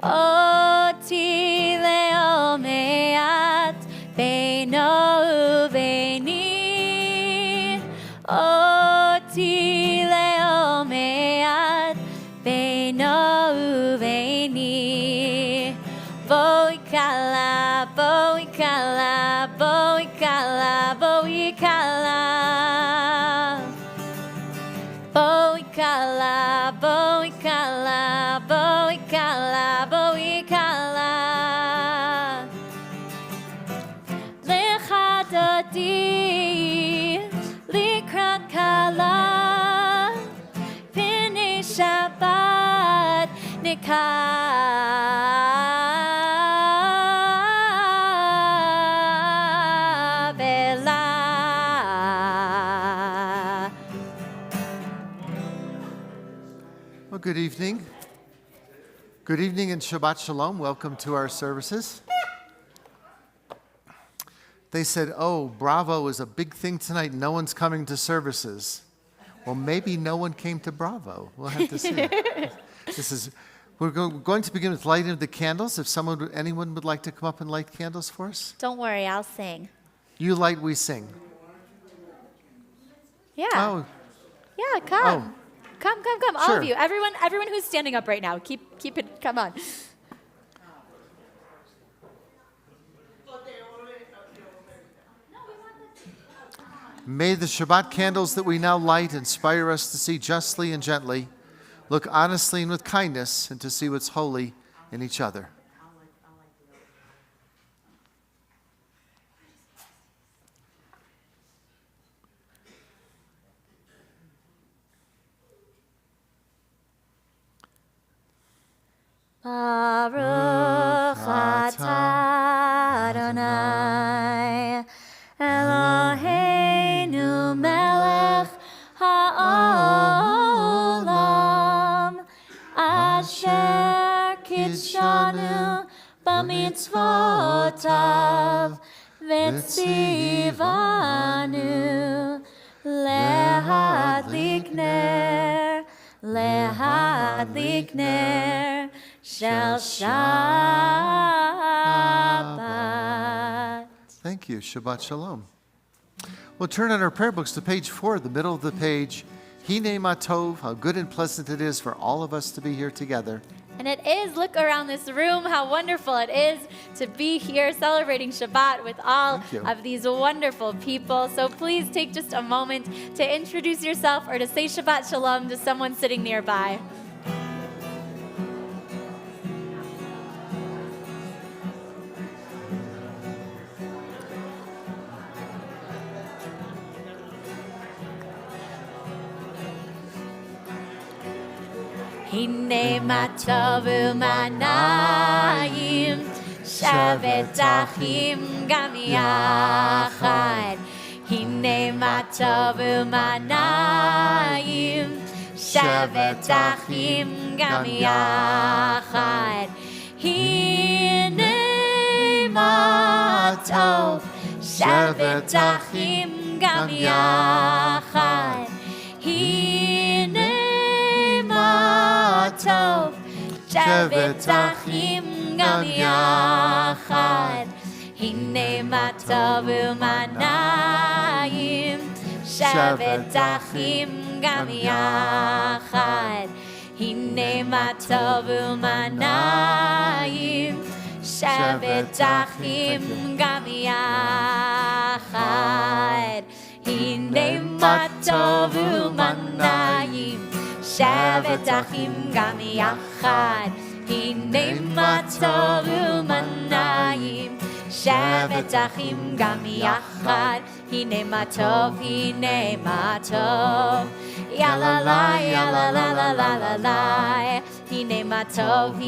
אותי לעולמי בינו וביני, אותי לעולמי בינו וביני. בואי קלה, בואי קלה, בואי קלה, בואי קלה. בואי קלה, בואי קלה, בואי קלה, בואי קלה. לך דודי לקראת קלה, פני שבת נקבלה. Well, good evening. Good evening and Shabbat Shalom. Welcome to our services. They said, oh, Bravo is a big thing tonight. No one's coming to services. Well, maybe no one came to Bravo. We'll have to see. We're going to begin with lighting of the candles. If anyone would like to come up and light candles for us. Don't worry, I'll sing. You light, we sing. Yeah. Oh. Yeah, come. Oh. Come, all Sure. of you. Everyone who's standing up right now, keep it, come on. May the Shabbat candles that we now light inspire us to see justly and gently, look honestly and with kindness, and to see what's holy in each other. Baruch atah Adonai Eloheinu melech ha'olam asher kitshanu b'mitzvotav v'tzivanu lehadlik ner Shel Shabbat. Thank you. Shabbat Shalom. We'll turn on our prayer books to page 4, the middle of the page. Hine ma tov, how good and pleasant it is for all of us to be here together. And it is. Look around this room, how wonderful it is to be here celebrating Shabbat with all of these wonderful people. So please take just a moment to introduce yourself or to say Shabbat Shalom to someone sitting nearby. Hine ma tov u'manayim shavet achim gam yachad. Hine ma tov u'manayim shavet achim gam yachad. Hine ma tov shavet achim gam yachad. Hine tov shavet achim gam yachad. Hine ma tov u'manayim shavet achim gam yachad. Hine ma tov u'manayim shavet achim gam yachad. Hine ma tov u'manayim shavet achim gam yachad. Hine ma tov u'manayim shavet achim gam yachad. Hine ma tov, ya la la, ya la la la la la la. Hine ma tov,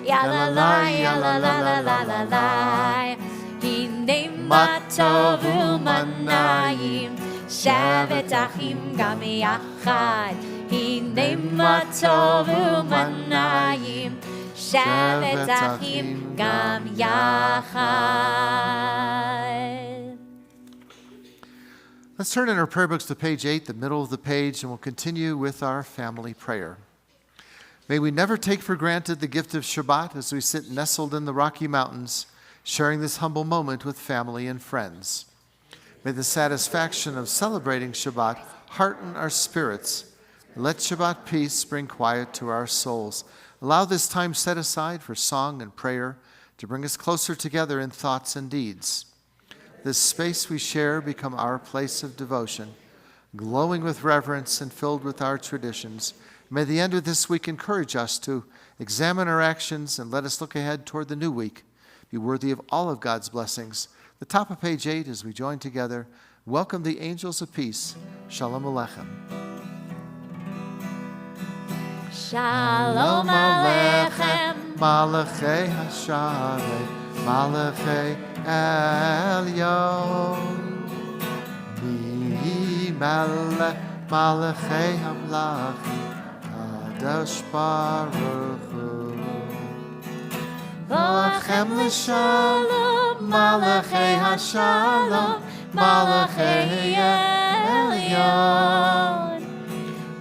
ya la la, ya la la la la la la. Hine ma tov u'manayim shavet achim gam yachad. Hine ma tov u'manayim shavet achim gam yachad. Let's turn in our prayer books to page 8, the middle of the page, and we'll continue with our family prayer. May we never take for granted the gift of Shabbat as we sit nestled in the Rocky Mountains, sharing this humble moment with family and friends. May the satisfaction of celebrating Shabbat hearten our spirits. Let Shabbat peace bring quiet to our souls. Allow this time set aside for song and prayer to bring us closer together in thoughts and deeds. This space we share become our place of devotion, glowing with reverence and filled with our traditions. May the end of this week encourage us to examine our actions and let us look ahead toward the new week. Be worthy of all of God's blessings. The top of page 8, as we join together, welcome the angels of peace. Shalom Aleichem. Shalom Aleichem. Malachei Hasharei, Malachei Elyon. Mi Melech, Malachei Hamlachim, Kadosh Baruch Hu. Lachem l'shalom, Malachei Hashalom, Malachei Elyon.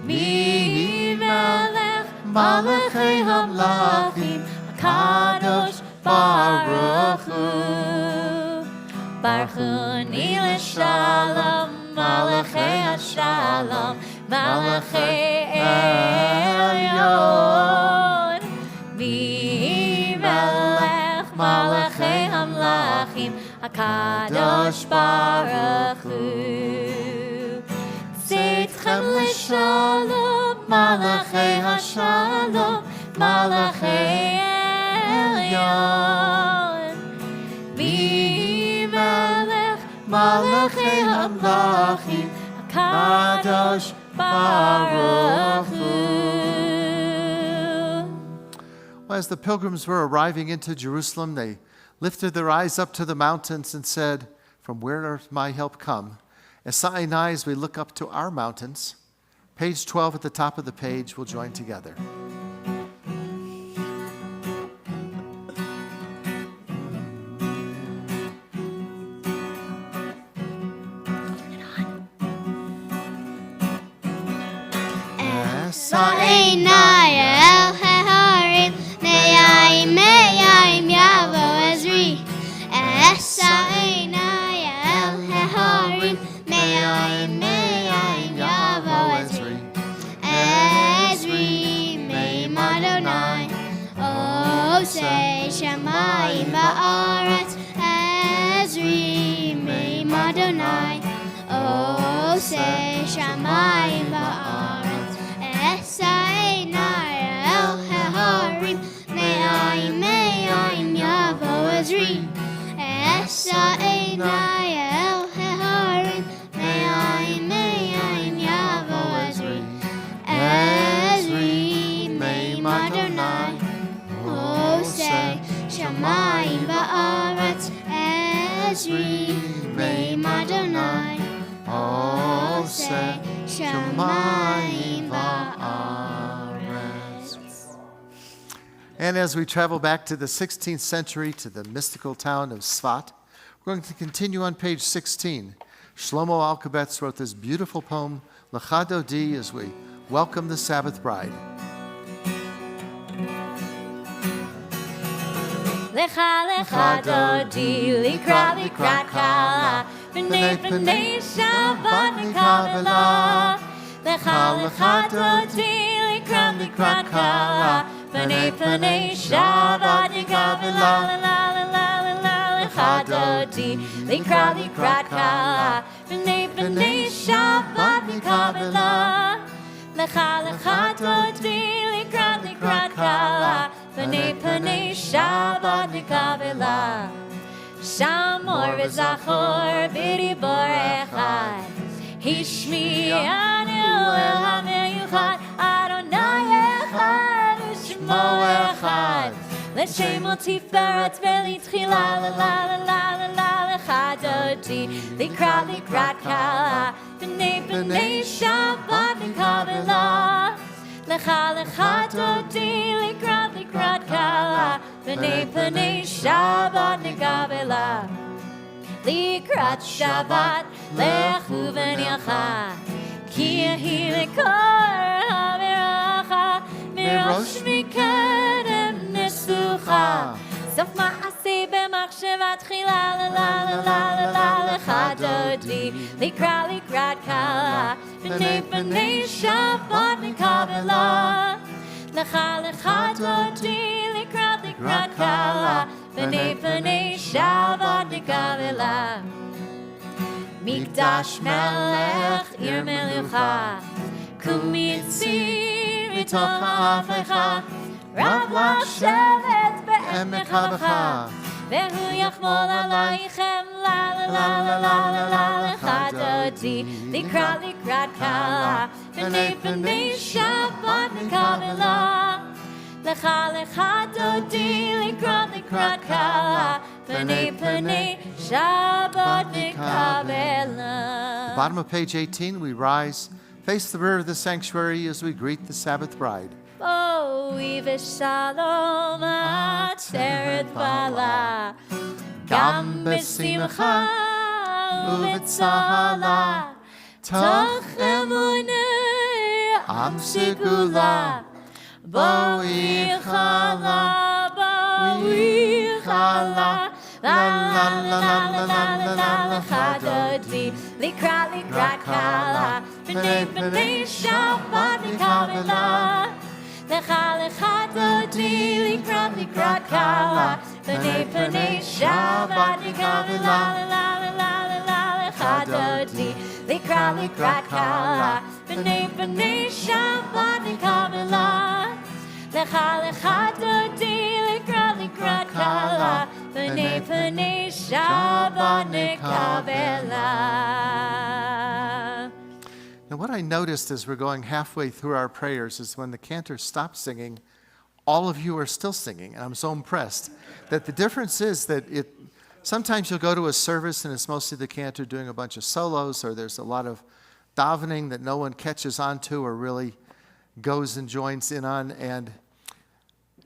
Mi Melech, Malachei Hamlachim, Kadosh Baruch Hu. Baruch Hu ni l'shalom, Malachei Hashalom, Malachei Elyon. Mi Melech, Malachei Hamlachim, HaKadosh Baruch Hu. Tzidchem l'shalom, Malachei Hashalom, Malachei Elyon. Mi Melech, Malachei Hamlachim, HaKadosh Baruch Hu. As the pilgrims were arriving into Jerusalem, they lifted their eyes up to the mountains and said, "From where does my help come?" As Sinai, as we look up to our mountains, page 12 at the top of the page, we'll join together. Sinai el Heharim, Me'ayim Yavo Ezri. Sinai el Heharim, Me'ayim Yavo Ezri. Ezri Me'im Adonai, Osei Shamayim Ba'aretz. Ezri Me'im Adonai, Osei Shamayim Ba'aretz. Sinai el Heharim, Me'ayim Yavo Ezri. Sinai el Heharim, Me'ayim Yavo Ezri. Ezri Me'im Adonai, Osei Shamayim Ba'aretz. Ezri Me'im Adonai, Osei Shamayim Ba'aretz. And as we travel back to the 16th century to the mystical town of Sfat, we're going to continue on page 16. Shlomo Alkabetz wrote this beautiful poem, Lecha Dodi, as we welcome the Sabbath bride. Lecha lecha dodi, likrat kala, b'nei b'nei Shabbat nikavela. Lecha lecha dodi, likrat kala, b'nei b'nei Shabbat nikavela. Lecha dodi, likrat kala, b'nei b'nei Shabbat nikavela. Lecha lecha dodi, likrat kala, B'nei Shabbat nikavela. Shamor v'zachor b'dibor echad. Hishmi'anu el ha'meyuchad. Adonai echad u'shmo echad. L'shemo tiferet v'litchila lecha dodi. Likrat kala. B'nei Shabbat nikavela. Lecha dodi, likrat kala, b'nei Shabbat nikavela. Likrat Shabbat, lechu v'nilcha, ki yehi lekor ha'veracha, מראש מקדם נסוכה. סוף מעשי במחשבה תחילה, לה לה לה לה לה לה לך דודי, לקראת קלה, פני פני שבת נקבלה. לך דודי, לקראת קלה, פני פני שבת נקבלה. מקדש מלך עיר מלוכה, קומי ציר מתוך ההפכה, רב לשבת בעמק הבכה, והוא יחמול עלייכם, לה לה לה לה לה לה לך דודי, לקראת קלה, פני פני שבת נקבלה. לך דודי, לקראת קלה, פני פני שבת נקבלה. Bottom of page 18, we rise, face the rear of the sanctuary as we greet the Sabbath bride. בואי ושלום עצרת בעלה, גם בשמחה ובצהלה, תוך אמונה עם סגולה. בואי חלה, לה לה לה לה לה לה לך דודי, לקראת קלה, פני פני שבת נקבלה. לך דודי, לקראת קלה, פני פני שבת נקבלה. לך דודי, לקראת קלה, פני פני שבת נקבלה. לך דודי, לקראת קלה, פני פני שבת נקבלה. Now, what I noticed as we're going halfway through our prayers is when the cantor stops singing, all of you are still singing. And I'm so impressed that the difference is that sometimes you'll go to a service and it's mostly the cantor doing a bunch of solos, or there's a lot of davening that no one catches on to or really goes and joins in on. And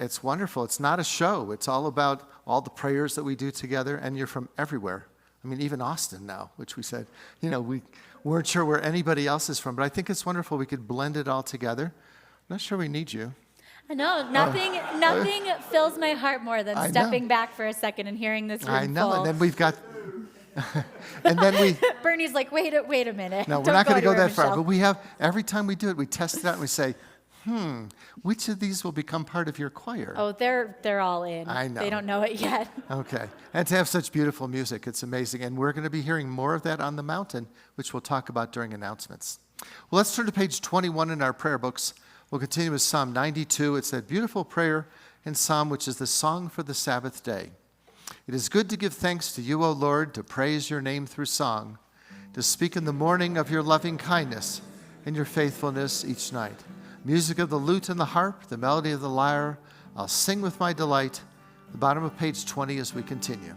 it's wonderful. It's not a show. It's all about all the prayers that we do together, and you're from everywhere. I mean, even Austin now, which we said, we weren't sure where anybody else is from, but I think it's wonderful we could blend it all together. I'm not sure we need you. I know, nothing fills my heart more than stepping back for a second and hearing this room I know, full. and then we've got, Bernie's like, wait a minute. No, we're not going to go that far, but we have, every time we do it, we test it out and we say, which of these will become part of your choir? Oh, they're all in. I know. They don't know it yet. Okay. And to have such beautiful music, it's amazing. And we're going to be hearing more of that on the mountain, which we'll talk about during announcements. Well, let's turn to page 21 in our prayer books. We'll continue with Psalm 92. It's that beautiful prayer and psalm, which is the song for the Sabbath day. It is good to give thanks to you, O Lord, to praise your name through song, to speak in the morning of your loving kindness and your faithfulness each night. Music of the lute and the harp, the melody of the lyre, I'll sing with my delight. The bottom of page 20 as we continue.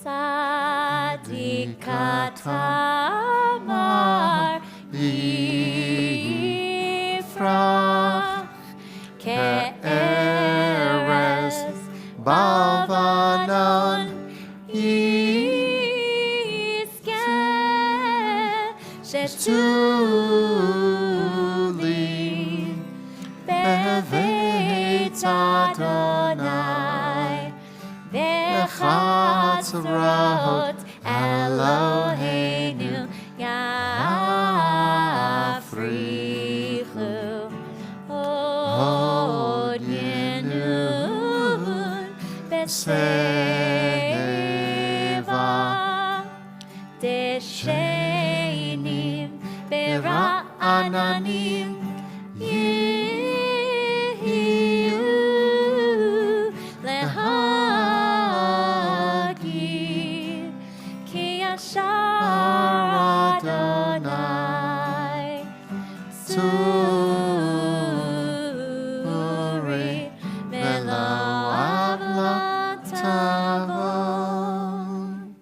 Sadika tamar yifrach ke'eres bavanon yizkeh shetuli beveit Adonai Bechatzrot Eloheinu Yafrichu Od Yenun Beseva Deshenim Bera'ananim Yehiyu Lehagir Ki Yashar Adonai Suri Velo Avla Tavon.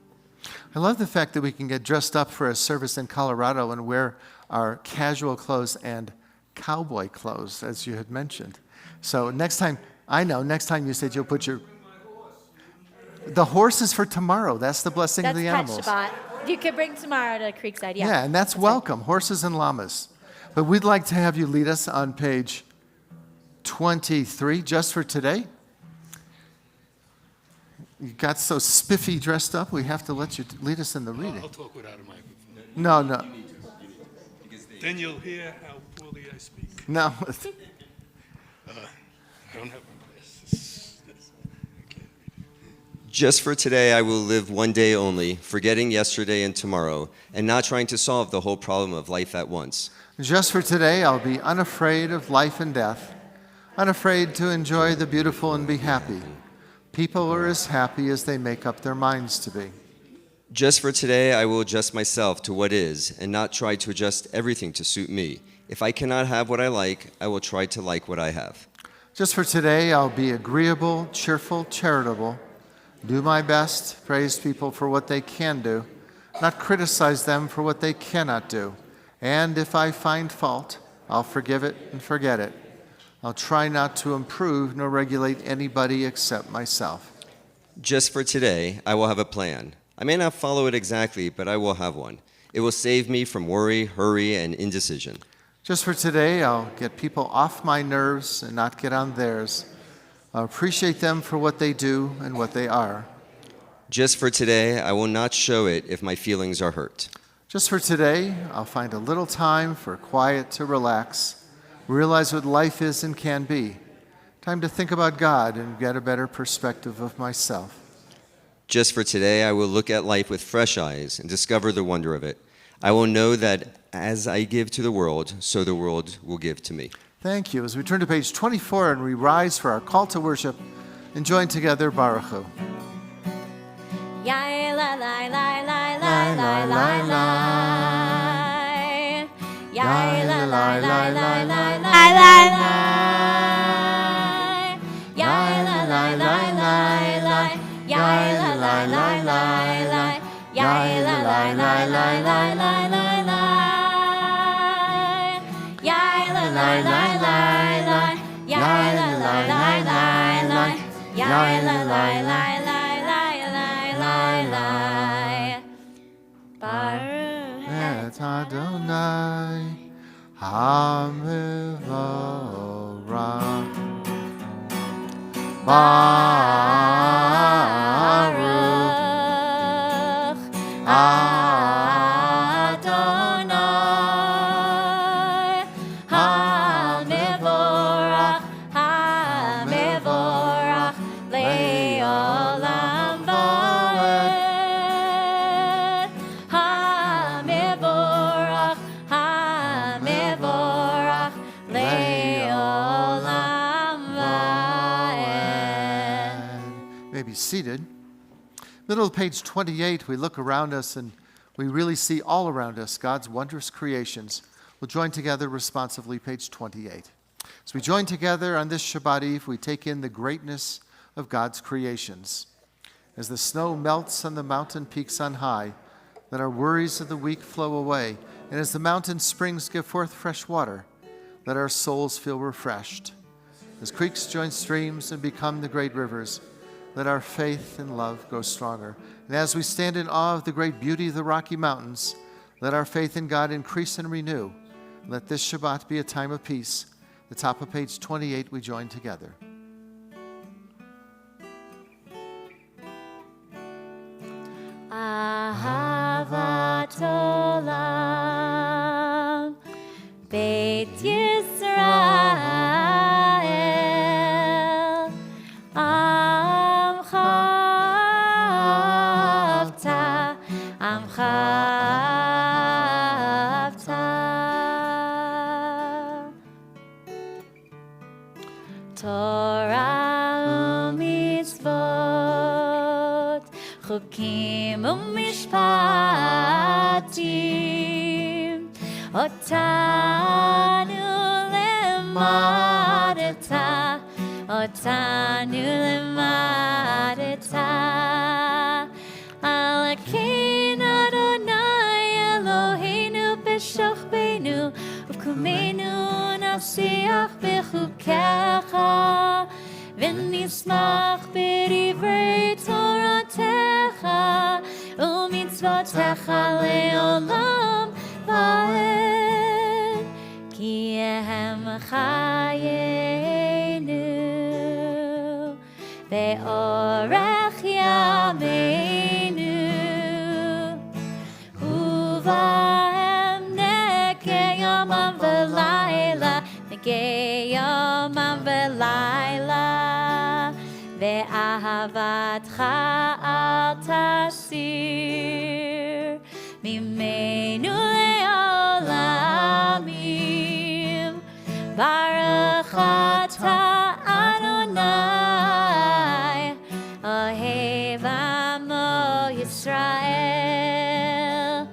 I love the fact that we can get dressed up for a service in Colorado and wear our casual clothes and cowboy clothes, as you had mentioned. So next time you said you'll put the horse is for tomorrow. That's the blessing of the animals. That's Shabbat. You can bring tomorrow to Creekside, yeah. Yeah, and that's welcome, horses and llamas. But we'd like to have you lead us on page 23, just for today. You got so spiffy dressed up, we have to let you lead us in the reading. I'll talk without a microphone. No, no. Then you'll hear how poorly I speak. No. I don't have my glasses. I can't read. Just for today, I will live one day only, forgetting yesterday and tomorrow, and not trying to solve the whole problem of life at once. Just for today, I'll be unafraid of life and death, unafraid to enjoy the beautiful and be happy. People are as happy as they make up their minds to be. Just for today, I will adjust myself to what is, and not try to adjust everything to suit me. If I cannot have what I like, I will try to like what I have. Just for today, I'll be agreeable, cheerful, charitable, do my best, praise people for what they can do, not criticize them for what they cannot do. And if I find fault, I'll forgive it and forget it. I'll try not to improve nor regulate anybody except myself. Just for today, I will have a plan. I may not follow it exactly, but I will have one. It will save me from worry, hurry, and indecision. Just for today, I'll get people off my nerves and not get on theirs. I'll appreciate them for what they do and what they are. Just for today, I will not show it if my feelings are hurt. Just for today, I'll find a little time for quiet to relax, realize what life is and can be. Time to think about God and get a better perspective of myself. Just for today, I will look at life with fresh eyes and discover the wonder of it. I will know that as I give to the world, so the world will give to me. Thank you. As we turn to page 24 and we rise for our call to worship and join together, Baruch Hu. Yai la la la la la la la la. Yai la la la la la la la la. Yai la la la la la. Yai la la la la la. Yai la la la la la la la la. Yai la la la la la. Yai la la la la la. Yai la la la la. Et Adonai HaMevorach Baruch Adonai HaMevorach HaMevorach Le'olam Va'ed HaMevorach HaMevorach Le'olam Va'ed. May be seated. Middle of page 28, we look around us and we really see all around us God's wondrous creations. We'll join together responsively, page 28. As we join together on this Shabbat Eve, we take in the greatness of God's creations. As the snow melts on the mountain peaks on high, let our worries of the week flow away. And as the mountain springs give forth fresh water, let our souls feel refreshed. As creeks join streams and become the great rivers, let our faith and love grow stronger. And as we stand in awe of the great beauty of the Rocky Mountains, let our faith in God increase and renew. Let this Shabbat be a time of peace. The top of page 28, we join together. Ahavat olam, Beit Yisrael, Amcha avta, Amcha avta. Torah u'mitzvot, Chukim u'mishpatim, Otanu lemadeta, Otanu lemadeta. Alakein Adonai Eloheinu b'shochbeinu, U'kumeinu nasiach b'chukecha, V'nismach b'divrei Toratecha, U'mitzvotecha le'olam va'ed. chayenu ve'orech yameinu uvahem nekei yomam v'layla nekei yomam v'layla ve'ahavatcha al tasir mimenu le'olamim baruch atah Adonai ohev amo Yisrael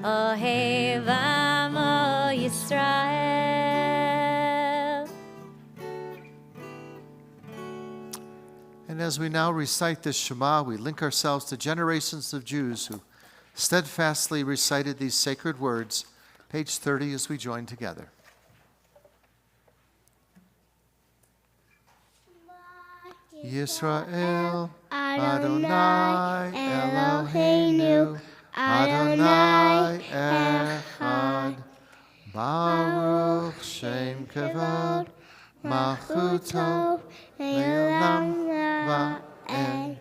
ohev amo Yisrael. And as we now recite this Shema, we link ourselves to generations of Jews who steadfastly recited these sacred words. Page 30 as we join together. Yisrael, Adonai Eloheinu, Adonai Echad, Baruch Shem Kavod, Malchuto, Le'olam Va'ed.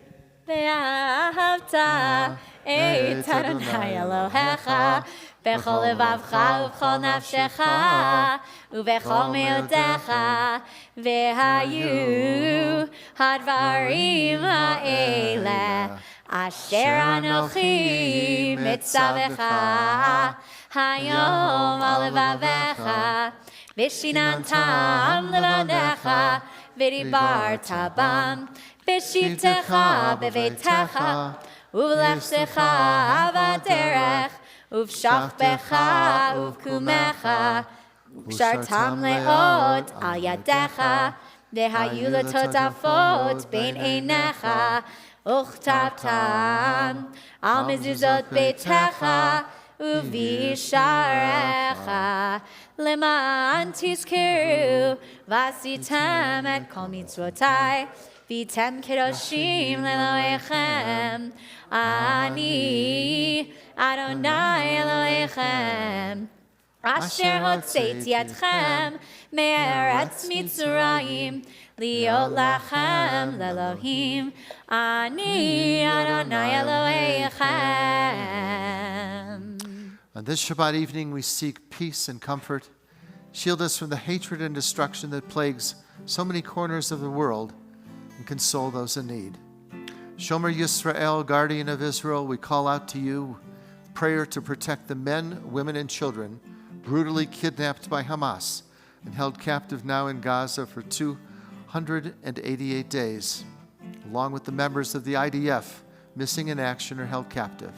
Ve'ahavta et Adonai Elohecha b'chol levavcha u'b'chol nafshecha u'b'chol me'odecha ve'hayu hadvarim ha'eleh asher anochi mitzavecha hayom al levavecha v'shinantam levanecha v'dibarta bam b'shivtecha b'veitecha u'v'lechsecha v'aderech uv'shachbecha uv'kumecha u'kshartam le'ot al yadecha ve'hayu letotafot bein einecha uchtavtam al mezuzot beitecha u'visharecha leman tizkeru v'asitem et kol mitzvotai v'tem kedoshim le'elohechem ani Adonai Elohechem asher hotzeiti etchem me'eretz Mitzrayim liot lachem le'elohim ani Adonai Elohechem. On this Shabbat evening, we seek peace and comfort. Shield us from the hatred and destruction that plagues so many corners of the world, and console those in need. Shomer Yisrael, guardian of Israel, we call out to you, prayer to protect the men, women, and children brutally kidnapped by Hamas and held captive now in Gaza for 288 days, along with the members of the IDF missing in action or held captive.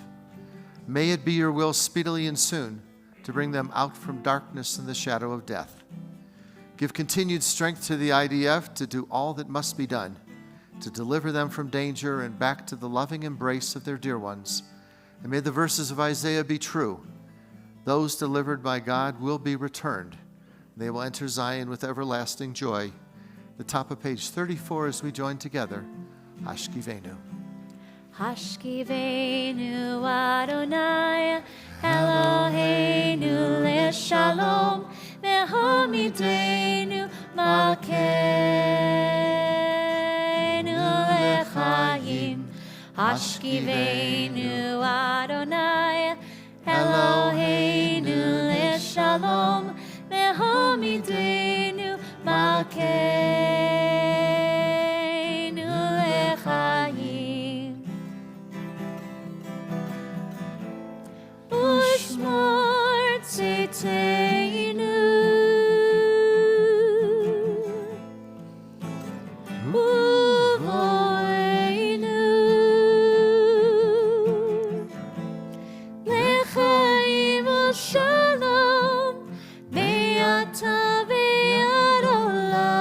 May it be your will speedily and soon to bring them out from darkness and the shadow of death. Give continued strength to the IDF to do all that must be done, to deliver them from danger and back to the loving embrace of their dear ones. And may the verses of Isaiah be true. Those delivered by God will be returned. They will enter Zion with everlasting joy. The top of page 34 as we join together. Hashkivenu. Hashkivenu Adonai Eloheinu leShalom ve'hamidenu malkeinu leChayim. Hashkivenu Adonai Eloheinu leShalom ve'hamidenu malkeinu leChayim. Ushmor tziteinu uvoinu lechaim u'shalom ve'ata ve'ad olam.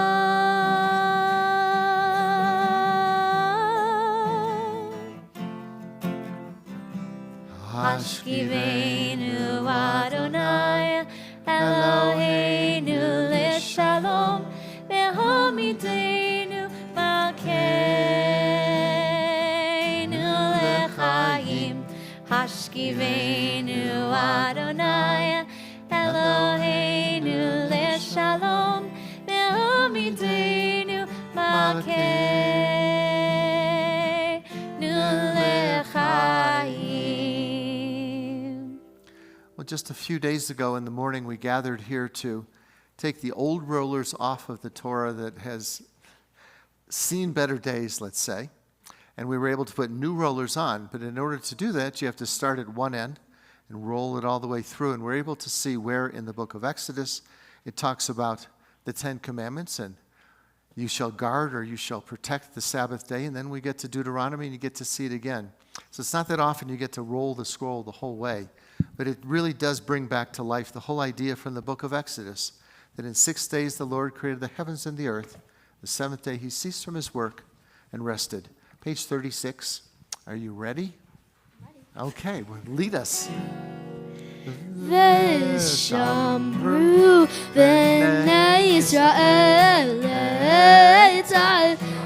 Hashkivenu Adonai Eloheinu leShalom ve'hamidenu malkeinu leChayim. Hashkivenu Adonai Eloheinu leShalom Amitenu Malkeinu Lechaim. Well, just a few days ago in the morning, we gathered here to take the old rollers off of the Torah that has seen better days, let's say. And we were able to put new rollers on. But in order to do that, you have to start at one end and roll it all the way through. And we're able to see where in the book of Exodus it talks about the 10 Commandments and you shall guard or you shall protect the Sabbath day. And then we get to Deuteronomy and you get to see it again. So it's not that often you get to roll the scroll the whole way. But it really does bring back to life the whole idea from the book of Exodus that in 6 days the Lord created the heavens and the earth. The seventh day he ceased from his work and rested. Page 36. Are you ready? Okay, well, lead us. ושמרו בני ישראל את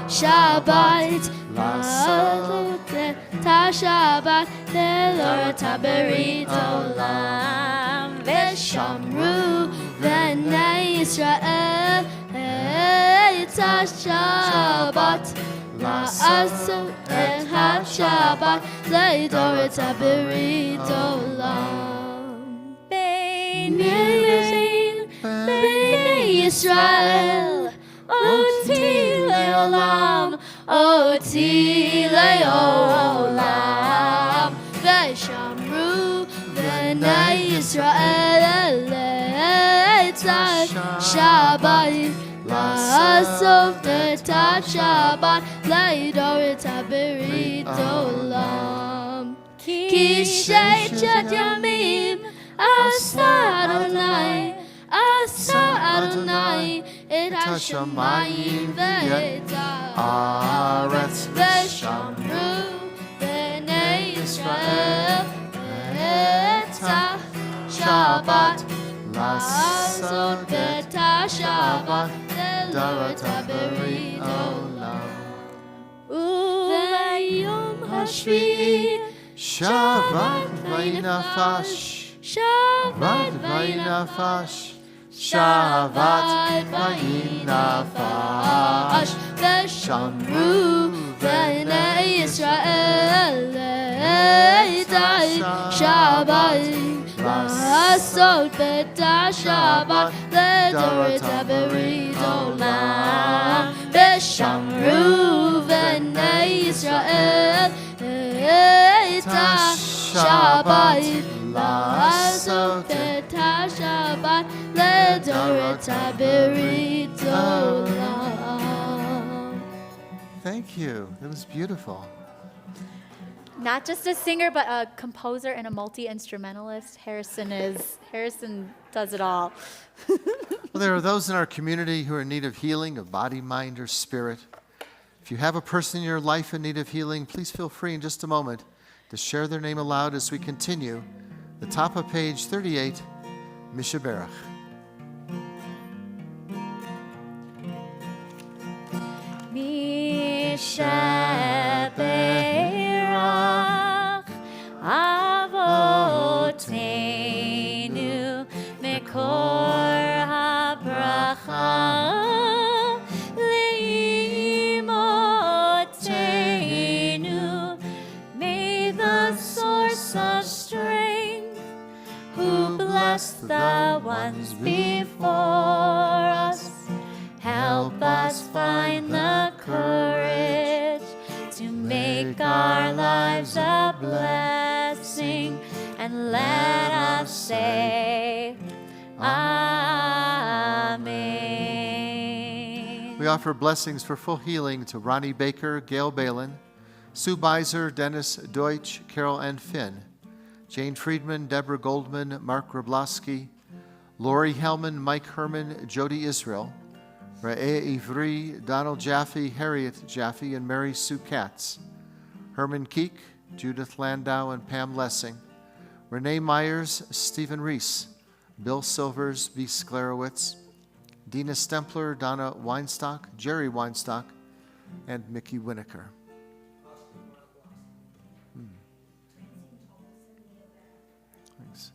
השבת לעשות את השבת ולא את הברית עולם ושמרו בני ישראל את השבת לעשות את השבת לדור את הברית עולם בני ישראל אותי לעולם אותי לעולם ושמרו בני ישראל את השבת לעשות את השבת לדור את הברית עולם כי ששת ימים עשה אדוני את השמיים ואת הארץ ושמרו בני ישראל את השבת לעשות את השבת לדור את הברית עולם וביום השביעי שבת וינפש שבת וינפש שבת וינפש ושמרו בני ישראל את השבת לעשות את השבת לדור את הברית עולם ושמרו בני ישראל את השבת לעשות את השבת לדור את הברית עולם. Thank you. It was beautiful. Not just a singer, but a composer and a multi-instrumentalist. Harrison does it all. Well, there are those in our community who are in need of healing of body, mind, or spirit. If you have a person in your life in need of healing, please feel free in just a moment to share their name aloud as we continue. The top of page 38, Mishaberach. Mishaberach Avoteinu Mekor HaBracha Leimotenu May the source of strength who blessed the ones before us help us find the courage to make our lives a blessing and let us say Amen. We offer blessings for full healing to Ronnie Baker, Gail Balin, Sue Beiser, Dennis Deutsch, Carol N. Finn, Jane Friedman, Deborah Goldman, Mark Grabowski, Lori Hellman, Mike Herman, Jody Israel, Ra'eh Ivri, Donald Jaffe, Harriet Jaffe, and Mary Sue Katz, Herman Keek, Judith Landau, and Pam Lessing, Renee Myers, Stephen Reese, Bill Silvers, B. Sklarowitz, Dina Stempler, Donna Weinstock, Jerry Weinstock, and Mickey Winokur. Thanks.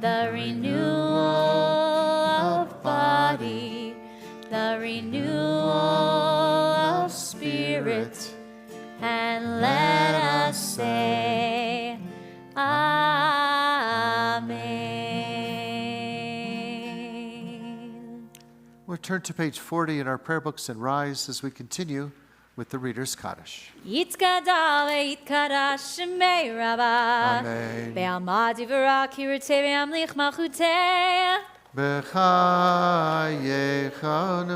the renewal of body, the renewal of spirit, and let us say, Amen. We'll turn to page 40 in our prayer books and rise as we continue with the Reader's Kaddish. Yitkadal yitkadash shemei Rabba. Amen. Be'alma divra kirutei be'amlich malchutei. B'chayechon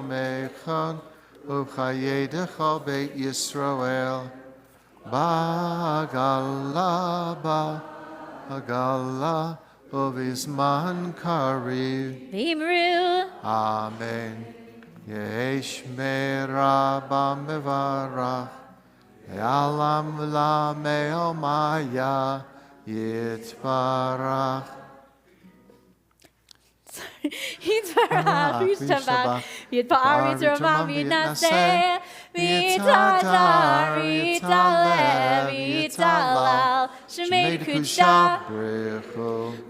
v'yomechon u'chayedecha Beit Yisrael ba'gala u'vizman kariv. V'imru. Amen. Yesh merabba mevarach E'alam la me'omaya yitbarach. Yitzvarach, Yishabach, Yitpa'ar, Yitzramam, Yitnaseh, Yitzadar, Yitzalev, Yitzalal, Shemei Kudsha,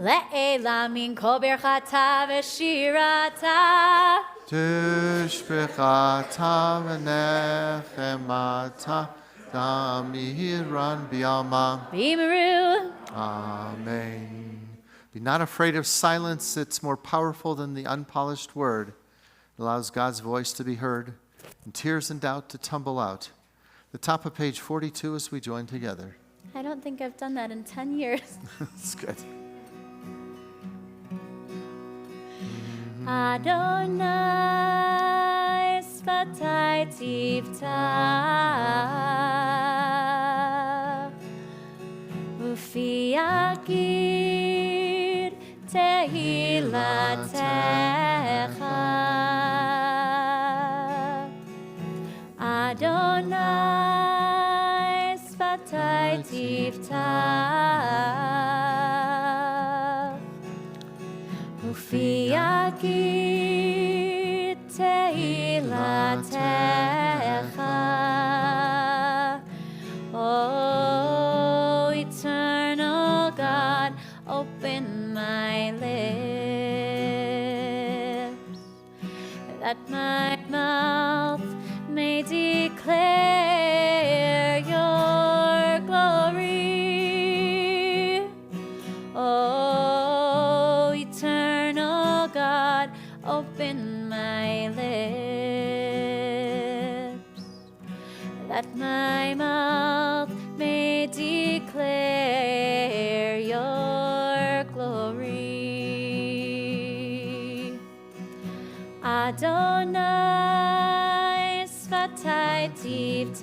Le'elam min kol berchata v'shirata. Tushbechata v'nechemata Damiran bi'alma. B'imru. Amen. Be not afraid of silence. It's more powerful than the unpolished word. It allows God's voice to be heard and tears and doubt to tumble out. The top of page 42 as we join together. I don't think I've done that in 10 years. It's good. Adonai sfatai tiftach ufi yakir tehilatecha Adonai sfatai tiftach ufi yakir tehilatecha. Oh, eternal God, open my lips, that my mouth may declare your glory. Oh, eternal God, open my lips, that my mouth may declare your glory. Adonai sfatai tiftach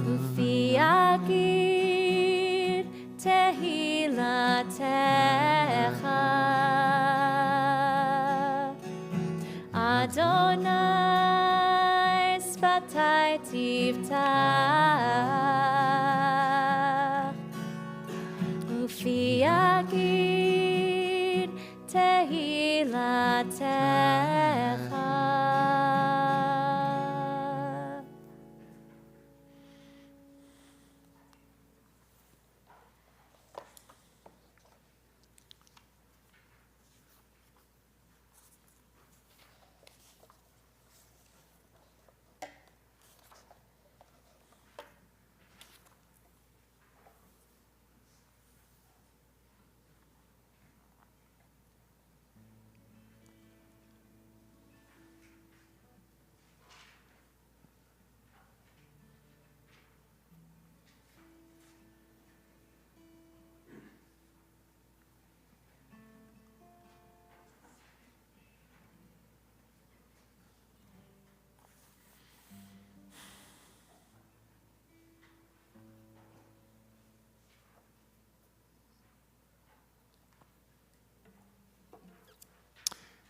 ufi yakir tehilatecha Adonai sfatai tiftach ufi yakir tehilatecha.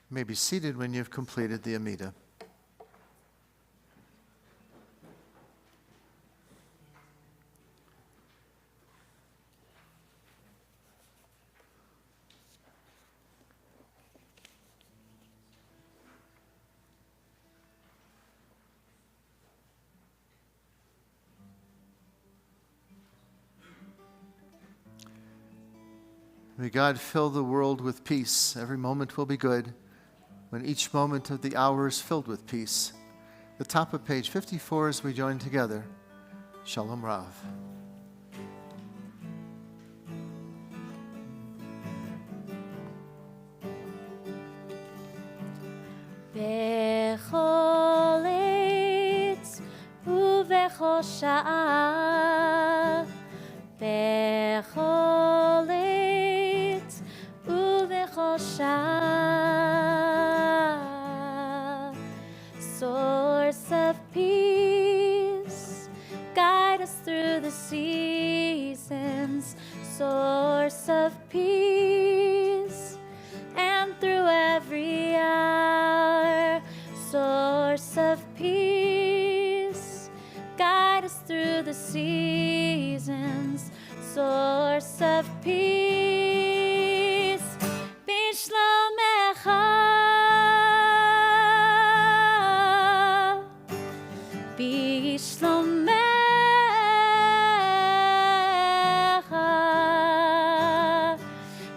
You may be seated when you've completed the Amida. May God fill the world with peace. Every moment will be good when each moment of the hour is filled with peace. The top of page 54 as we join together. Shalom Rav. בכל עת ובכל שעה, בכל עת ובכל שעה. Source of peace, guide us through the seasons. Source of peace, and through every hour. Source of peace, guide us through the seasons. Source of peace, Bishlomecha, Bishlomecha,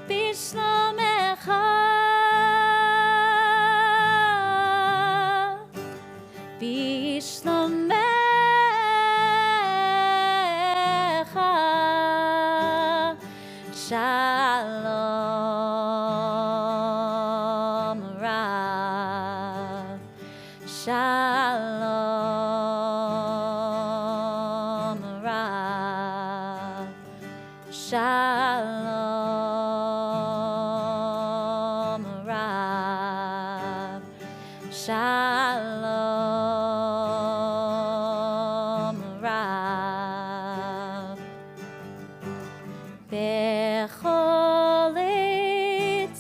Bishlomecha, Bishlomecha. Shalom Rav, Shalom Rav, Shalom Rav, Shalom Rav. בכל עת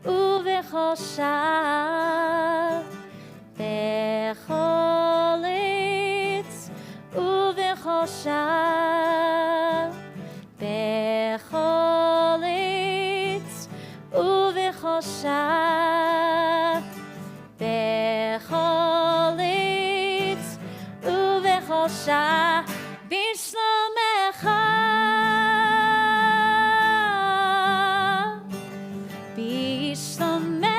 ובכל שעה, בכל עת ובכל שעה, בכל עת ובכל שעה, בכל עת ובכל שעה, בשלומך, בשלומך,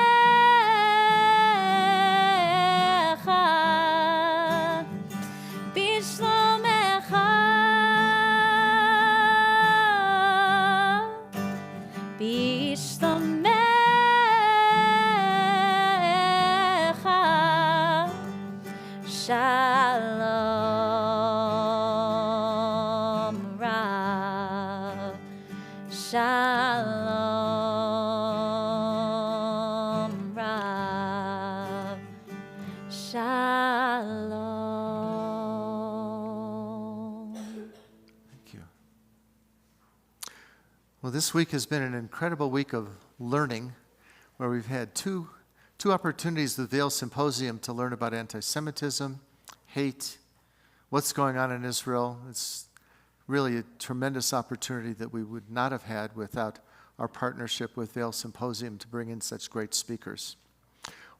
בשלומך, בשלומך. שלום רב, שלום רב, shalom. Thank you. Well, this week has been an incredible week of learning where we've had two opportunities at the Vail Symposium to learn about anti-Semitism, hate, what's going on in Israel. It's really a tremendous opportunity that we would not have had without our partnership with Vail Symposium to bring in such great speakers.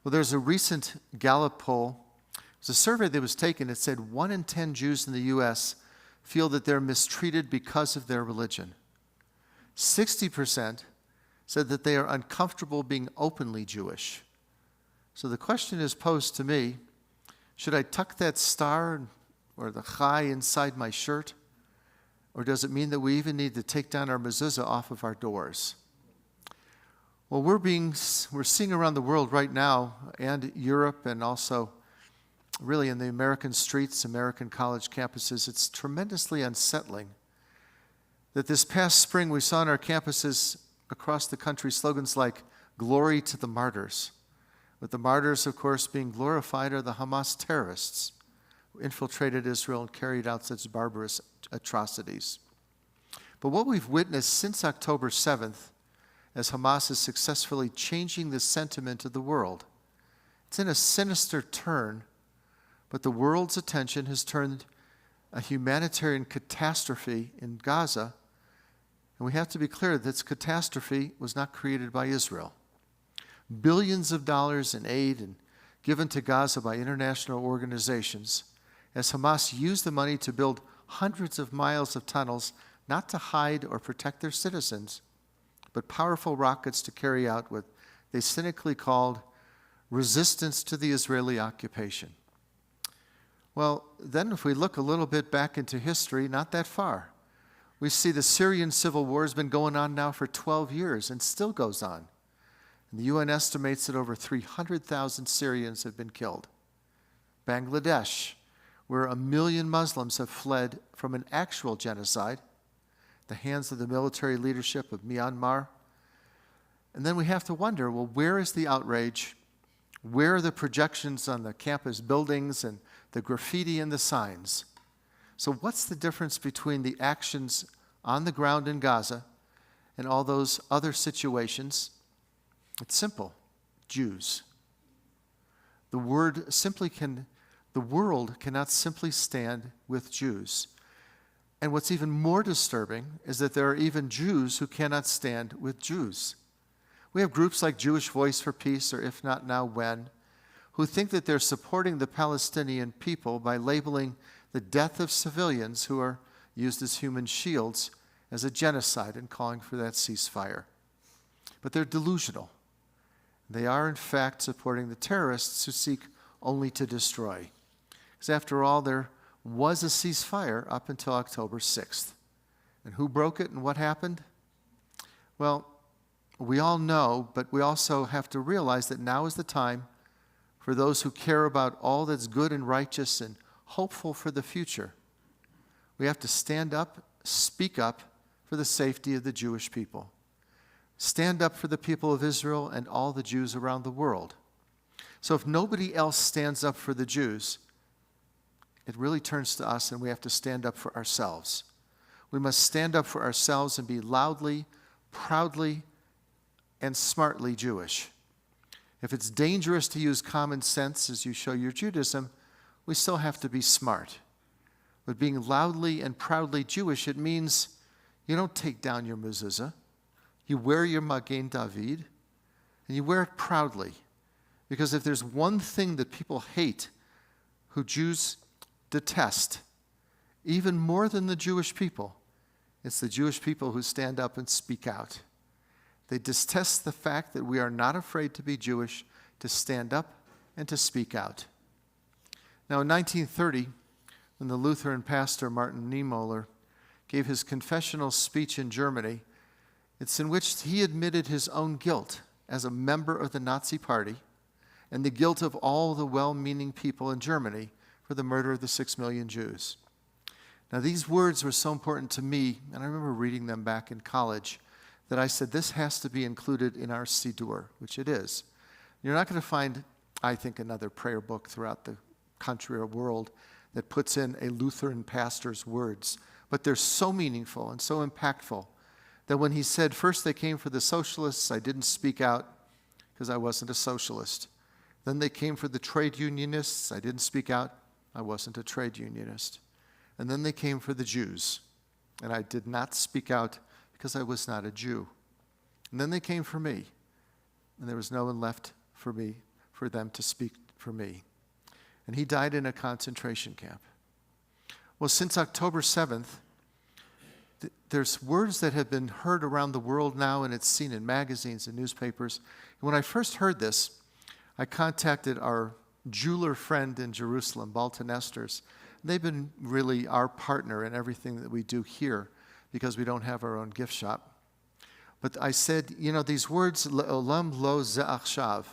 Well, there's a recent Gallup poll. It was a survey that was taken. It said 1 in 10 Jews in the U.S. feel that they're mistreated because of their religion. 60% said that they are uncomfortable being openly Jewish. So the question is posed to me, should I tuck that star or the chai inside my shirt? Or does it mean that we even need to take down our mezuzah off of our doors? Well, we're seeing around the world right now, and Europe, and also really in the American streets, American college campuses, it's tremendously unsettling that this past spring we saw on our campuses across the country slogans like, "Glory to the martyrs," with the martyrs, of course, being glorified are the Hamas terrorists who infiltrated Israel and carried out such barbarous atrocities. But what we've witnessed since October 7th, as Hamas is successfully changing the sentiment of the world, it's in a sinister turn, but the world's attention has turned a humanitarian catastrophe in Gaza, and we have to be clear that this catastrophe was not created by Israel. Billions of dollars in aid and given to Gaza by international organizations, as Hamas used the money to build hundreds of miles of tunnels, not to hide or protect their citizens, but powerful rockets to carry out what they cynically called resistance to the Israeli occupation. Well, then if we look a little bit back into history, not that far, we see the Syrian civil war has been going on now for 12 years and still goes on. And the UN estimates that over 300,000 Syrians have been killed. Bangladesh, where 1 million Muslims have fled from an actual genocide, the hands of the military leadership of Myanmar. And then we have to wonder, well, where is the outrage? Where are the projections on the campus buildings and the graffiti and the signs? So what's the difference between the actions on the ground in Gaza and all those other situations? It's simple: Jews. The world cannot simply stand with Jews. And what's even more disturbing is that there are even Jews who cannot stand with Jews. We have groups like Jewish Voice for Peace, or If Not Now, When, who think that they're supporting the Palestinian people by labeling the death of civilians who are used as human shields as a genocide and calling for that ceasefire. But they're delusional. They are, in fact, supporting the terrorists who seek only to destroy. Because after all, there was a ceasefire up until October 6th. And who broke it and what happened? Well, we all know, but we also have to realize that now is the time for those who care about all that's good and righteous and hopeful for the future. We have to stand up, speak up for the safety of the Jewish people. Stand up for the people of Israel and all the Jews around the world. So if nobody else stands up for the Jews, it really turns to us, and we have to stand up for ourselves. We must stand up for ourselves and be loudly, proudly, and smartly Jewish. If it's dangerous to use common sense as you show your Judaism, we still have to be smart. But being loudly and proudly Jewish, it means you don't take down your mezuzah. You wear your Magen David, and you wear it proudly. Because if there's one thing that people hate, who Jews detest, even more than the Jewish people, it's the Jewish people who stand up and speak out. They detest the fact that we are not afraid to be Jewish, to stand up and to speak out. Now, in 1930, when the Lutheran pastor Martin Niemöller gave his confessional speech in Germany, it's in which he admitted his own guilt as a member of the Nazi Party and the guilt of all the well-meaning people in Germany for the murder of the 6 million Jews. Now, these words were so important to me, and I remember reading them back in college, that I said, this has to be included in our Siddur, which it is. You're not going to find, I think, another prayer book throughout the country or world that puts in a Lutheran pastor's words, but they're so meaningful and so impactful that when he said, first they came for the socialists, I didn't speak out because I wasn't a socialist. Then they came for the trade unionists, I didn't speak out, I wasn't a trade unionist. And then they came for the Jews, and I did not speak out because I was not a Jew. And then they came for me, and there was no one left for them to speak for me. And he died in a concentration camp. Well, since October 7th, there's words that have been heard around the world now, and it's seen in magazines and newspapers. And when I first heard this, I contacted our jeweler friend in Jerusalem, Balton Esters. They've been really our partner in everything that we do here because we don't have our own gift shop. But I said, these words, Le'olam lo ze'achshav,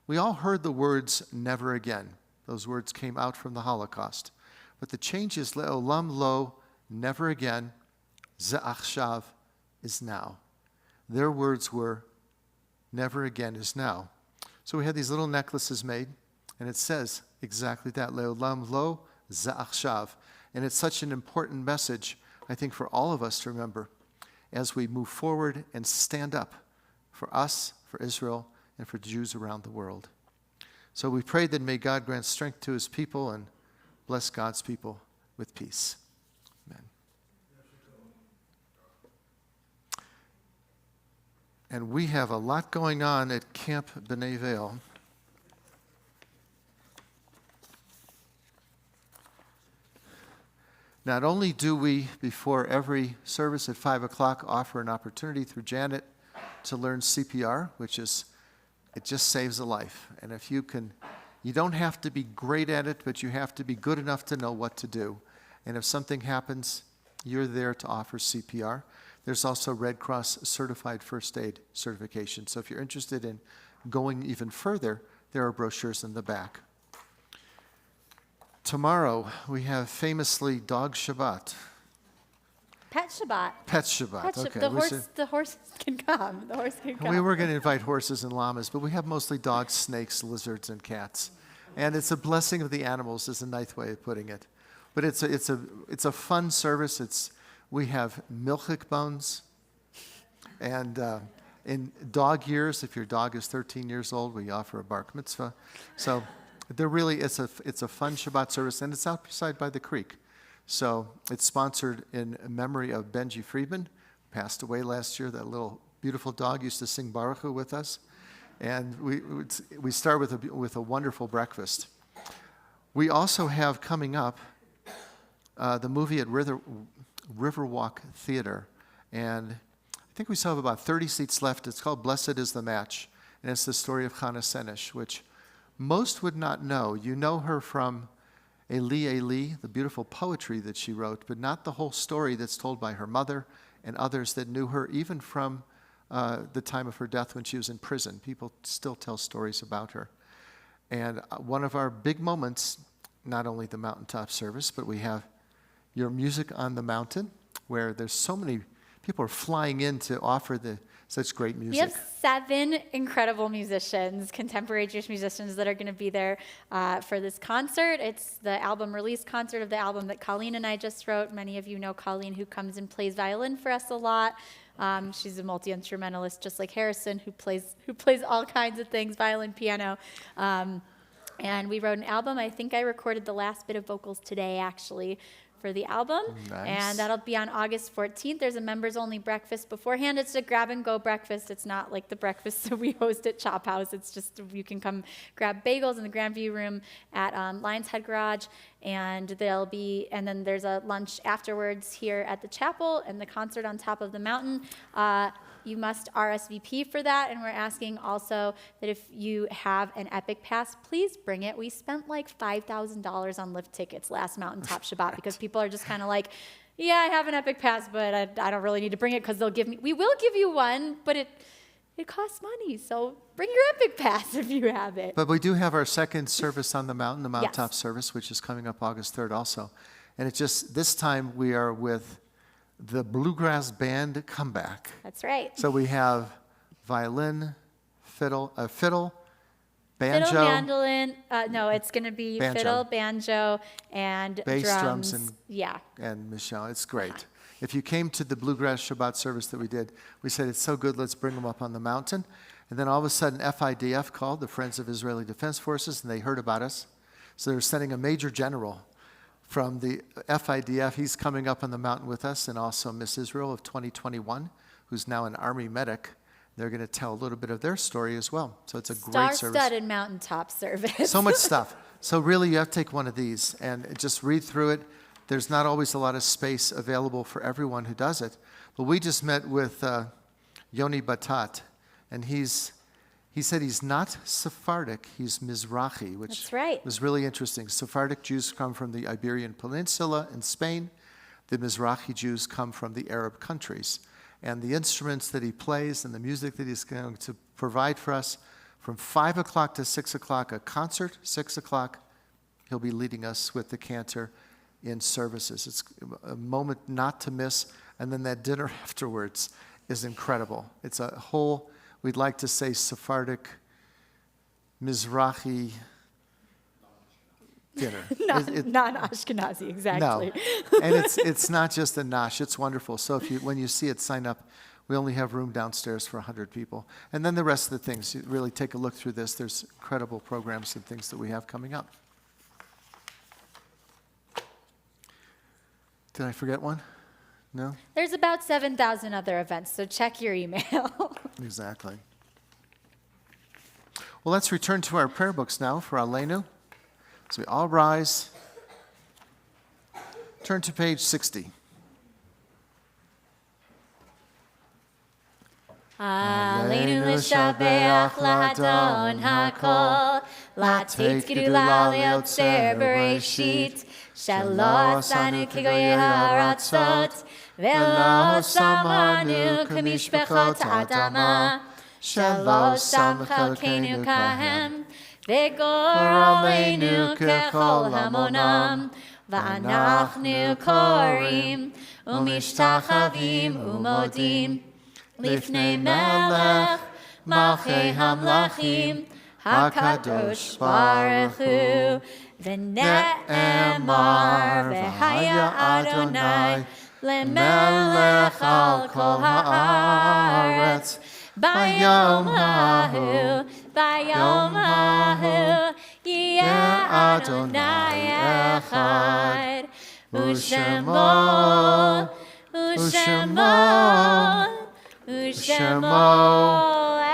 we all heard the words, never again. Those words came out from the Holocaust. But the change is Le'olam lo, never again, ze'achshav is now. Their words were, never again is now. So we had these little necklaces made, and it says exactly that, Le'olam lo, ze'achshav. And it's such an important message, I think, for all of us to remember as we move forward and stand up for us, for Israel, and for Jews around the world. So we pray that may God grant strength to his people and bless God's people with peace. Amen. And we have a lot going on at Camp B'nai Vail. Not only do we, before every service at 5 o'clock, offer an opportunity through Janet to learn CPR, it just saves a life. And if you don't have to be great at it, but you have to be good enough to know what to do. And if something happens, you're there to offer CPR. There's also Red Cross Certified First Aid certification. So if you're interested in going even further, there are brochures in the back. Tomorrow, we have famously Dog Shabbat. Pet Shabbat. Pet Shabbat, okay. The horses can come. The horse can come. We were going to invite horses and llamas, but we have mostly dogs, snakes, lizards, and cats. And it's a blessing of the animals is a nice way of putting it. But it's a fun service. We have milchik bones. And in dog years, if your dog is 13 years old, we offer a bar mitzvah. So it's a fun Shabbat service, and it's outside by the creek. So it's sponsored in memory of Benji Friedman, who passed away last year. That little beautiful dog used to sing Baruch Hu with us. And we start with a wonderful breakfast. We also have coming up the movie at Riverwalk Theater. And I think we still have about 30 seats left. It's called Blessed is the Match. And it's the story of Chana Senesh, which most would not know. You know her from Eli Eli, the beautiful poetry that she wrote, but not the whole story that's told by her mother and others that knew her, even from the time of her death when she was in prison. People still tell stories about her. And one of our big moments, not only the mountaintop service, but we have your music on the mountain, where there's so many people are flying in to offer such great music. We have 7 incredible musicians, contemporary Jewish musicians, that are going to be there for this concert. It's the album release concert of the album that Colleen and I just wrote. Many of you know Colleen, who comes and plays violin for us a lot. She's a multi-instrumentalist, just like Harrison, who plays all kinds of things, violin, piano. And we wrote an album. I think I recorded the last bit of vocals today, actually, for the album. Nice. And that'll be on August 14th. There's a members-only breakfast beforehand. It's a grab-and-go breakfast. It's not like the breakfast that we host at Chop House. It's just you can come grab bagels in the Grandview Room at Lions Head Garage, and then there's a lunch afterwards here at the chapel and the concert on top of the mountain. You must RSVP for that, and we're asking also that if you have an Epic Pass, please bring it. We spent like $5,000 on lift tickets last Mountaintop Shabbat because people are just kind of like, yeah, I have an Epic Pass, but I don't really need to bring it because we will give you one, but it costs money, so bring your Epic Pass if you have it. But we do have our second service on the mountain, the mountaintop Yes. service, which is coming up August 3rd also. And this time we are with the Bluegrass Band Comeback. That's right. So we have violin, fiddle, banjo, Fiddle, mandolin. No, it's going to be Banjo. fiddle, banjo, and bass, drums. drums, and Michelle. It's great. If you came to the Bluegrass Shabbat service that we did, we said, it's so good, let's bring them up on the mountain. And then all of a sudden, FIDF called, the Friends of Israeli Defense Forces, and they heard about us. So they're sending a major general from the FIDF. He's coming up on the mountain with us, and also Miss Israel of 2021, who's now an Army medic. They're going to tell a little bit of their story as well. So it's a great service. Star-studded mountaintop service. So much stuff. So really, you have to take one of these and just read through it. There's not always a lot of space available for everyone who does it. But we just met with Yoni Batat, and he said he's not Sephardic, he's Mizrahi, which That's right. was really interesting. Sephardic Jews come from the Iberian Peninsula in Spain. The Mizrahi Jews come from the Arab countries. And the instruments that he plays and the music that he's going to provide for us, from 5 o'clock to 6 o'clock, a concert, 6 o'clock, he'll be leading us with the cantor in services. It's a moment not to miss. And then that dinner afterwards is incredible. It's a whole, we'd like to say, Sephardic, Mizrahi dinner. Non-Ashkenazi, exactly. No, and it's not just a nosh, it's wonderful. So when you see it, sign up. We only have room downstairs for 100 people. And then the rest of the things, you really take a look through this. There's incredible programs and things that we have coming up. Did I forget one? No? There's about 7,000 other events, so check your email. Exactly. Well, let's return to our prayer books now for Aleinu. So we all rise. Turn to page 60. Aleinu l'shabeach l'Adon hakol, latet gedula leotzer bereshit, shelo asanu kigoyei haratzot, velo samanu kamishpechot adama, shelo sam chalkeinu kahem, v'goraleinu kechol hamonam, v'anachnu korim, umishtachavim umodim, Lifnei Melech, Malchei Hamlachim, Hakadosh Baruch Hu, V'ne'emar, V'haya Adonai, Lemelech al kol haaretz, Bayom hahu, Yeh Adonai echad, U'shemo, U'shemo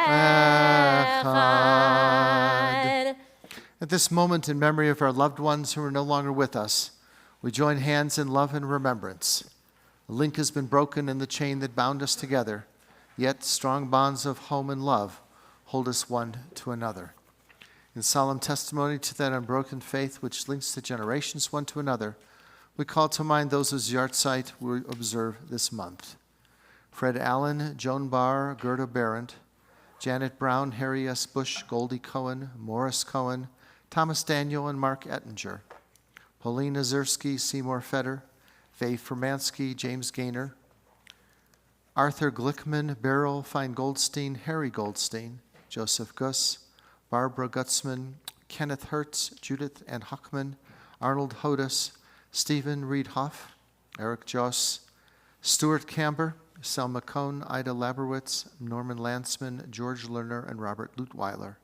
echad. At this moment, in memory of our loved ones who are no longer with us, we join hands in love and remembrance. A link has been broken in the chain that bound us together, yet strong bonds of home and love hold us one to another. In solemn testimony to that unbroken faith which links the generations one to another, we call to mind those whose yahrzeit we observe this month. Fred Allen, Joan Barr, Gerda Berendt, Janet Brown, Harry S. Bush, Goldie Cohen, Morris Cohen, Thomas Daniel, and Mark Ettinger, Pauline Ozerski, Seymour Fetter, Faye Fermansky, James Gaynor, Arthur Glickman, Beryl Fine Goldstein, Harry Goldstein, Joseph Guss, Barbara Gutzman, Kenneth Hertz, Judith Ann Huckman, Arnold Hodis, Stephen Reed Hoff, Eric Joss, Stuart Camber, Selma Cohn, Ida Laberwitz, Norman Lansman, George Lerner, and Robert Lutweiler,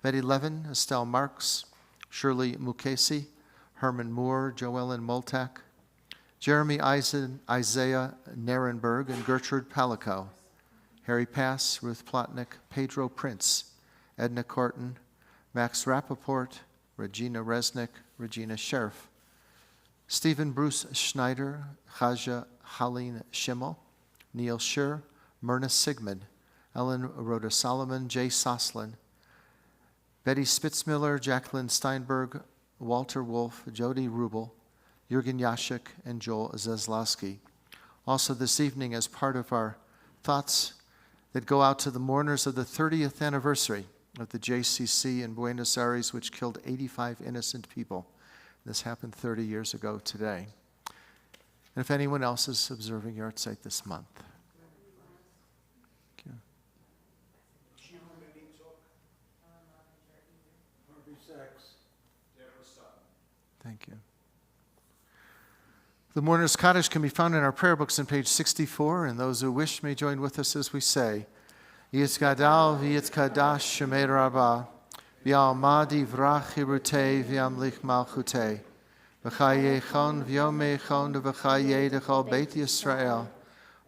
Betty Levin, Estelle Marks, Shirley Mukasey, Herman Moore, Joellen Moltak, Jeremy Isaiah Narenberg, and Gertrude Palico, Harry Pass, Ruth Plotnick, Pedro Prince, Edna Corton, Max Rappaport, Regina Resnick, Regina Sheriff, Stephen Bruce Schneider, Chaja Haleen Schimmel, Neil Scher, Myrna Sigmund, Ellen Rhoda Solomon, Jay Soslin, Betty Spitzmiller, Jacqueline Steinberg, Walter Wolf, Jody Rubel, Jürgen Yashik, and Joel Zeslowski. Also this evening, as part of our thoughts that go out to the mourners of the 30th anniversary of the JCC in Buenos Aires, which killed 85 innocent people. This happened 30 years ago today. And if anyone else is observing yahrzeit this month. Thank you. Thank you. The mourner's cottage can be found in our prayer books on page 64, and those who wish may join with us as we say, Yitzgadal v'yitzkadash shemei rabbah, v'alma divrach hirutei v'amlich malchutei, v'chayechon v'yomechon v'chayei dechol Beit Yisrael,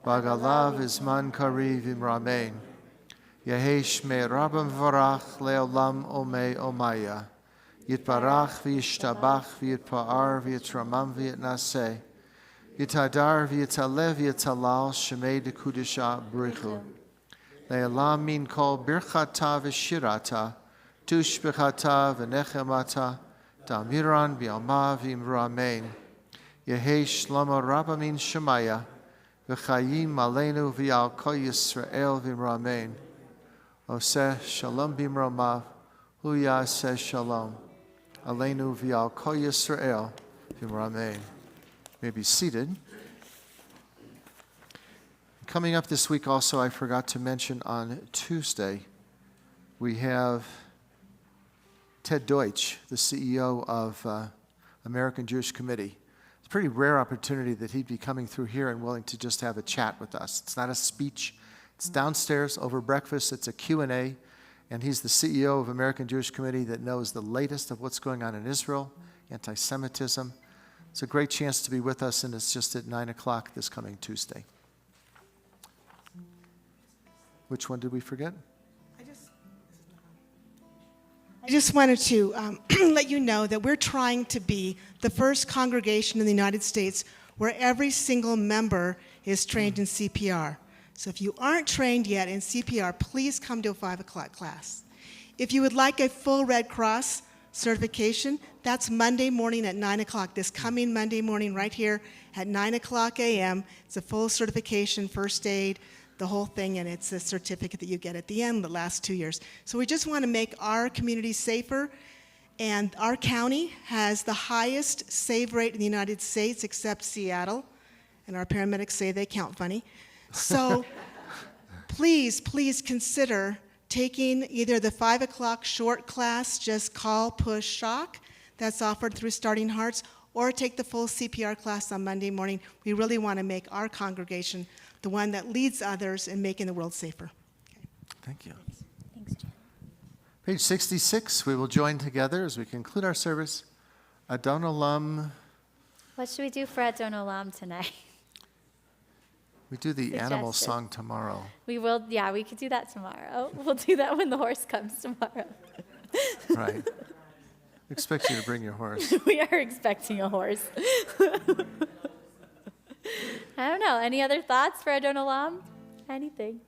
v'agalav izman kariv imramein, Yehei shmei rabbam v'varach le'olam omei omaya, Yitbarach v'yishtabach v'yitpa'ar v'yitramam v'yitnaseh, Yitadar v'yitalev v'yitalal shemei dekudisha brichu. Le'elam min kol birchata v'shirata, tushbechata v'nechemata, damiran v'yalma v'imramein. Yehei shlomo rabba min shemaya, v'chayim aleinu v'yal kol Yisrael v'imramein. Oseh shalom b'imramav, hu yaseh shalom. Aleinu v'yal kol Yisrael v'imramein. You may be seated. Coming up this week also, I forgot to mention on Tuesday, we have Ted Deutsch, the CEO of American Jewish Committee. It's a pretty rare opportunity that he'd be coming through here and willing to just have a chat with us. It's not a speech. It's downstairs over breakfast. It's a Q&A. And he's the CEO of American Jewish Committee that knows the latest of what's going on in Israel, anti-Semitism. It's a great chance to be with us, and it's just at 9 o'clock this coming Tuesday. Which one did we forget? I just wanted to let you know that we're trying to be the first congregation in the United States where every single member is trained in CPR. So if you aren't trained yet in CPR, please come to a 5 o'clock class. If you would like a full Red Cross certification, that's Monday morning at 9 o'clock, this coming Monday morning right here at 9 o'clock a.m. It's a full certification, first aid, the whole thing, and it's a certificate that you get at the end, the last 2 years. So we just want to make our community safer, and our county has the highest save rate in the United States except Seattle, and our paramedics say they count funny. So please consider taking either the 5 o'clock short class, just call, push, shock, that's offered through Starting Hearts, or take the full CPR class on Monday morning. We really want to make our congregation the one that leads others in making the world safer. Okay. Thank you. Thanks, Jan. Page 66, we will join together as we conclude our service. Adon Olam. What should we do for Adon Olam tonight? We do the animal Suggested. song tomorrow. We will, yeah, we could do that tomorrow. We'll do that when the horse comes tomorrow. Right. Expect you to bring your horse. We are expecting a horse. I don't know. Any other thoughts for Adon Olam? Anything?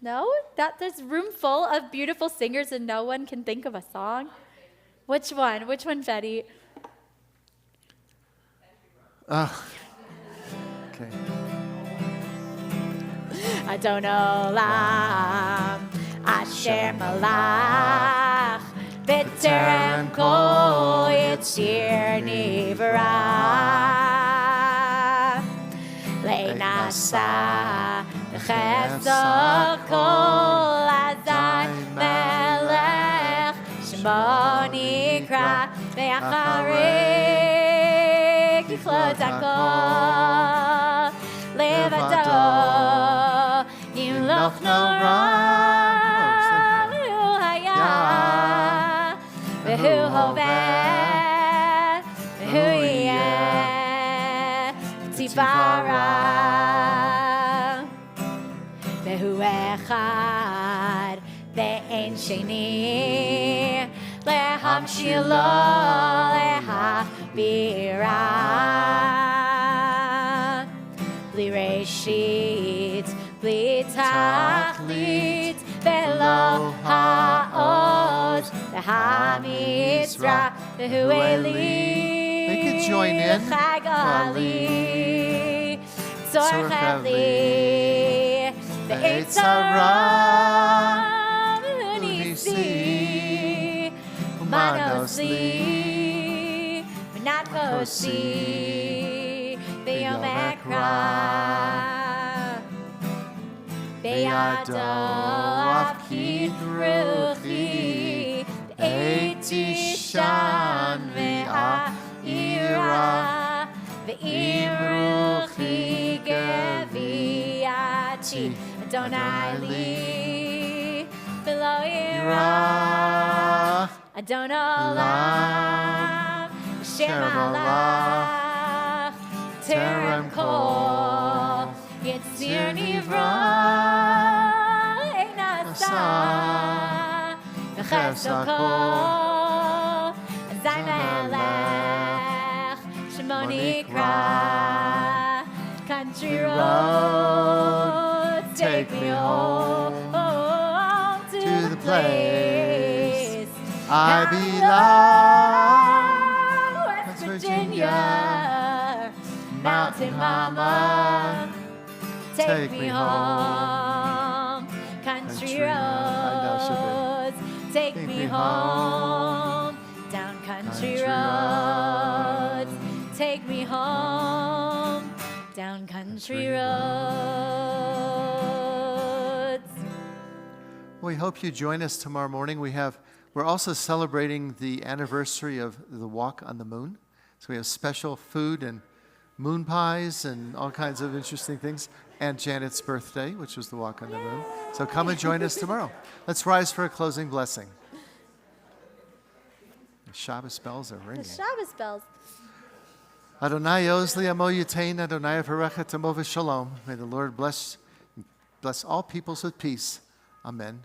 No? There's room full of beautiful singers and no one can think of a song? Which one? Which one, Betty? Okay. Adon Olam, Asher Malach, B'terem Kol Yitzir Nivra, Le'nasa B'chesed Kol Azai Melech, Shemo Nikra Ve'acharei Kichlot Hakol, Levado Yimloch Nora V'hu Haya V'hu Hoveh V'hu Yeh Tzipara V'hu Echad Ve'en Sheni Lehamshilo Lehabira Bli Reshit Bli Tachlit Velo Ha'oz V'Hamizra V'hu Eli They could join in. Chag Ali Tzorch Eli Ve'etz Hara V'hu Nisi Umanos Li V'nat Kosi V'yom Ekra Be'yado Avkid Ruchi Ve'eti Shan Ve'a'ira Ve'im Ruchi Geviati Adonai Li V'lo Ira Adon Olam Shem Alach Terem Kol Yitzir Nivra Einasa V'chesed Kol Azai Melech Shemo Nikra Country roads take me home to the place I belong. West Virginia, Mountain Mama, take me home. Country roads, take me home. Down country roads, take me home. Down country roads. We hope you join us tomorrow morning. We're also celebrating the anniversary of the Walk on the Moon. So we have special food and moon pies and all kinds of interesting things. And Janet's birthday, which was the Walk on the Moon. So come and join us tomorrow. Let's rise for a closing blessing. The Shabbos bells are ringing. The Shabbos bells. Adonai oz li'amo yitain, Adonai avarecha tamo v'shalom. May the Lord bless all peoples with peace. Amen.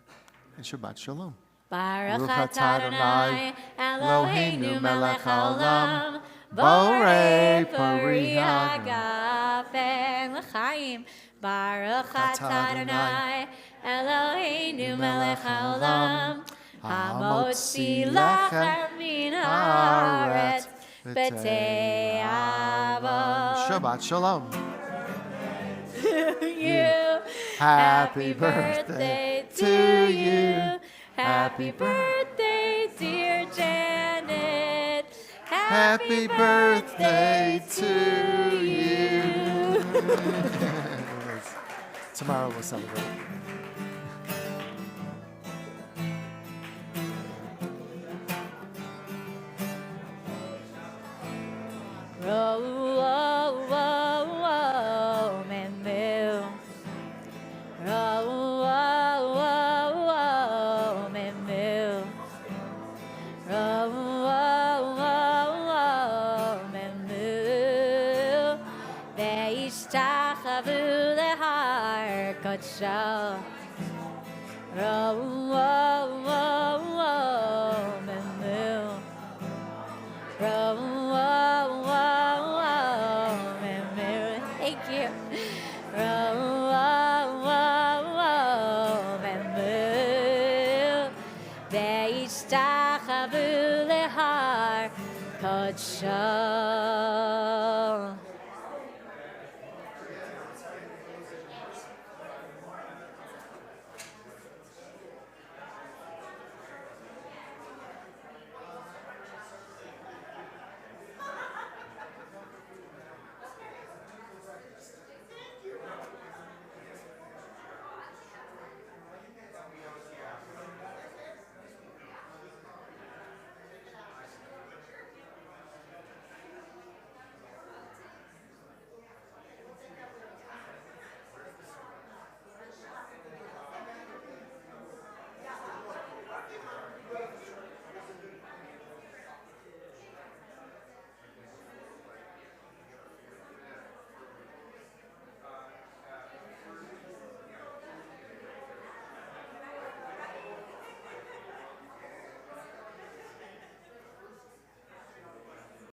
And Shabbat Shalom. Baruch atah Adonai, Eloheinu melech haolam, Borei borei pari hagav. hagav. Bafen L'chaim. Baruch atah Adonai Eloheinu melech haolam. Hamotzi lachem min haaretz b'te'avot. Shabbat shalom. You. Happy birthday to you. Happy birthday, dear Janet. Happy birthday to you. Tomorrow we'll celebrate. Thank you. Ve'ishtachavu lehar kodsho.